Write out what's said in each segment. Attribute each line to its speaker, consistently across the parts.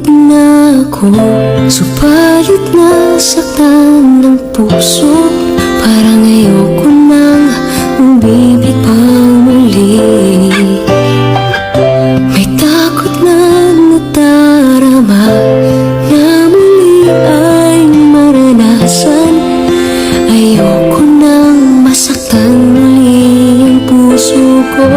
Speaker 1: Umiibig na ako, subalit nasaktan ng puso. Parang ayoko nang umibig pang muli. May takot na nadarama na muli ay maranasan. Ayoko nang masaktan muli ang puso ko.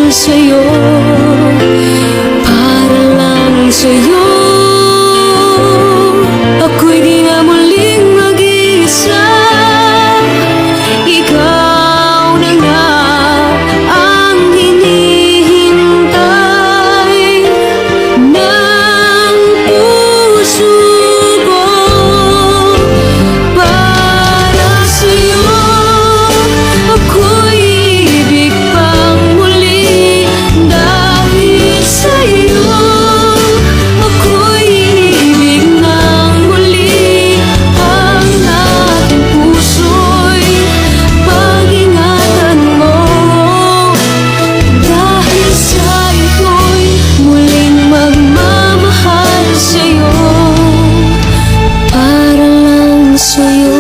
Speaker 1: Sa'yo, para lang sa'yo, ako'y di na muling mag-iisa. Ikaw na nga ang hinihintay ng puso ko. Para sa'yo, ako'y ibig pang muli. Dahil sa'yo, ako'y ibig ng muli. Ang aking puso'y pag-ingatan mo. Dahil sa ito'y muling magmamahal sa'yo, para lang sa'yo.